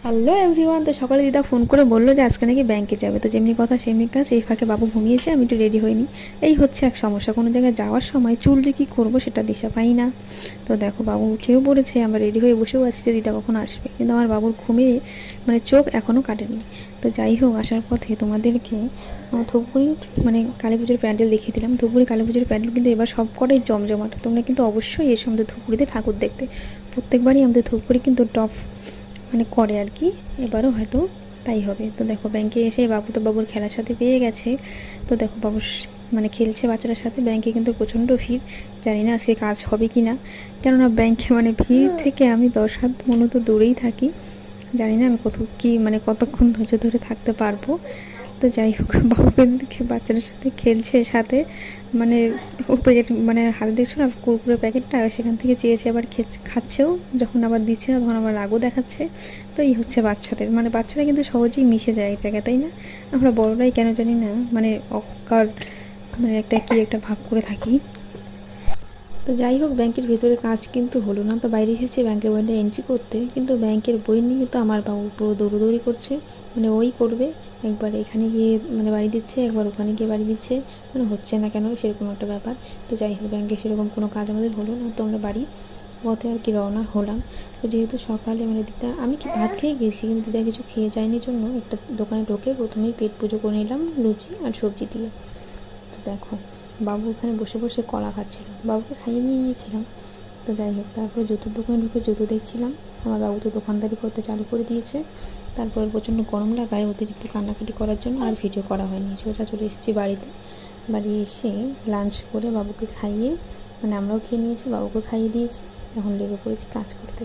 Hello everyone. তো সকালে দিদা ফোন করে বললো যে আজকে নাকি ব্যাংকে যাবে। তো যেমনি কথা সেমনি কাজ। এই ফাঁকে বাবু ঘুমিয়েছে, আমি একটু রেডি হইনি। এই হচ্ছে এক সমস্যা, কোনো জায়গায় যাওয়ার সময় চুল যে কী করবো সেটা দিশা পাই না। তো দেখো বাবু উঠেও পড়েছে, আমরা রেডি হয়ে বসেও আছি যে দিদা কখন আসবে, কিন্তু আমার বাবুর ঘুমিয়ে চোখ এখনও কাটেনি। তো যাই হোক, আসার পথে তোমাদেরকে ধূপগুড়ির কালী পুজোর প্যান্ডেল দেখিয়ে দিলাম। ধূপগুড়ি কালী পুজোর প্যান্ডেল কিন্তু এবার সব কটাই জমজমাট। তোমরা কিন্তু অবশ্যই এসো আমাদের ধূপগুড়িতে ঠাকুর দেখতে। প্রত্যেকবারই আমাদের ধূপগুড়ি কিন্তু টপ করে আর কি, এবারও হয়তো তাই হবে। তো দেখো ব্যাংকে এসে বাবু তো বাবুর খেলার সাথে পেয়ে গেছে। তো দেখো বাবু খেলছে বাচ্চাটার সাথে। ব্যাংকে কিন্তু প্রচণ্ড ভিড়, জানি না আজকে কাজ হবে কি না, কেননা ব্যাংকে ভিড় থেকে আমি 10 হাত মূলত দূরেই থাকি। জানি না আমি কতক্ষণ ধৈর্য ধরে থাকতে পারবো। তো যাই হোক, বাবুকে দেখে বাচ্চাটার সাথে খেলছে, সাথে ওর প্যাকেট হাতে দেখছো না কুরকুরে প্যাকেটটা, সেখান থেকে চেয়েছে, আবার খাচ্ছেও। যখন আবার দিচ্ছে না তখন আবার রাগও দেখাচ্ছে। তো এই হচ্ছে বাচ্চাদের, বাচ্চারা কিন্তু সহজেই মিশে যায় এক জায়গায়, তাই না? আমরা বড়রাই কেন জানি না অকার একটা ভাব করে থাকি। তো যাই হোক, ব্যাংকের ভেতরে কাজ কিন্তু হলো না। তো বাইরে এসেছে ব্যাংকের বইটা এন্ট্রি করতে, কিন্তু ব্যাংকের বই নিয়ে তো আমার বাবু পুরো দৌড়োদৌড়ি করছে। ওই করবে, একবার এখানে গিয়ে বাড়ি দিচ্ছে, একবার ওখানে গিয়ে বাড়ি দিচ্ছে, হচ্ছে না কেন সেরকম একটা ব্যাপার। তো যাই হোক, ব্যাংকে সেরকম কোনো কাজ আমাদের হলো না। তো আমরা বাড়ি পথে আর কি রওনা হলাম। তো যেহেতু সকালে দিদা, আমি কি ভাত খেয়ে গেছি, কিন্তু দিদা কিছু খেয়ে যায়নি জন্য একটা দোকানে ঢোকে প্রথমেই পেট পুজো করে নিলাম লুচি আর সবজি দিয়ে। তো দেখো বাবু এখানে বসে বসে কলা খাচ্ছিল, বাবুকে খাইয়ে নিয়ে গিয়েছিলাম। তো যাই হোক, তারপরে জুতোর দোকানে ঢুকে জুতো দেখছিলাম। আমার বাবু তো দোকানদারি করতে চালু করে দিয়েছে। তারপর প্রচণ্ড গরম লাগায় অতিরিক্ত কান্নাকাটি করার জন্য আর ভিডিও করা হয়নি। সোজা চলে এসেছি বাড়িতে। বাড়ি এসে লাঞ্চ করে বাবুকে খাইয়ে, আমরাও খেয়ে নিয়েছি, বাবুকে খাইয়ে দিয়েছি। এখন লেগে পড়েছি কাজ করতে।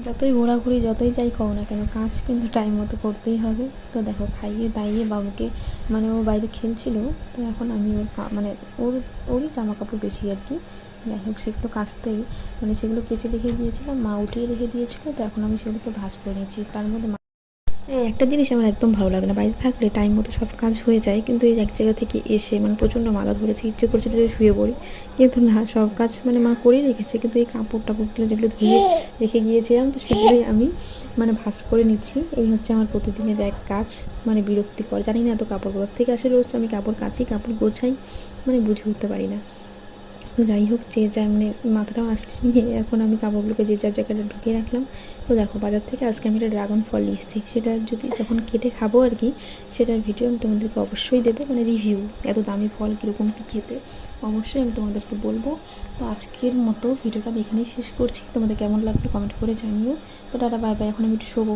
যতই ঘোরাঘুরি যতই যাই করো না কেন, কাজ কিন্তু টাইম মতো করতেই হবে। তো দেখো খাইয়ে দাইয়ে বাবুকে, ও বাইরে খেলছিল। তো এখন আমি ওরই জামা কাপড় বেশি আর কি। যাই হোক, সেগুলো কাচতেই সেগুলো কেচে রেখে দিয়েছিলাম, মা উঠিয়ে রেখে দিয়েছিল। তো এখন আমি সেগুলোকে ভাঁজ করে নিয়েছি। তার মধ্যে একটা জিনিস আমার একদম ভালো লাগে না, বাড়িতে থাকলে টাইম মতো সব কাজ হয়ে যায়, কিন্তু এই এক জায়গা থেকে এসে প্রচণ্ড মাথা ধরেছে, ইচ্ছে করছে যে শুয়ে পড়ি, কিন্তু না, সব কাজ মা করেই রেখেছে। কিন্তু এই কাপড় টাপড়গুলো যেগুলো ধুয়ে রেখে গিয়েছিলাম, তো সেগুলোই আমি ভাঁজ করে নিচ্ছি। এই হচ্ছে আমার প্রতিদিনের এক কাজ। বিরক্তিকর, জানি না এত কাপড় কোথা থেকে আসে, রোজ আমি কাপড় কাচি, কাপড় গোছাই, বুঝে উঠতে পারি না। তো যাই হোক, যে যার মাথাটাও আসছে নিয়ে এখন আমি কাপড়গুলোকে যে যার জায়গাটা ঢুকিয়ে রাখলাম। তো দেখো বাজার থেকে আজকে আমি একটা ড্রাগন ফল নিয়ে এসেছি, সেটা যখন কেটে খাবো আর কি, সেটার ভিডিও আমি তোমাদেরকে অবশ্যই দেবো, রিভিউ। এত দামি ফল কীরকম কী খেতে অবশ্যই আমি তোমাদেরকে বলবো। তো আজকের মতো ভিডিওটা আমি এখানেই শেষ করছি। তোমাদের কেমন লাগলো কমেন্ট করে জানিও। তো টাটা, বাই বাই, এখন আমি একটু শোবো।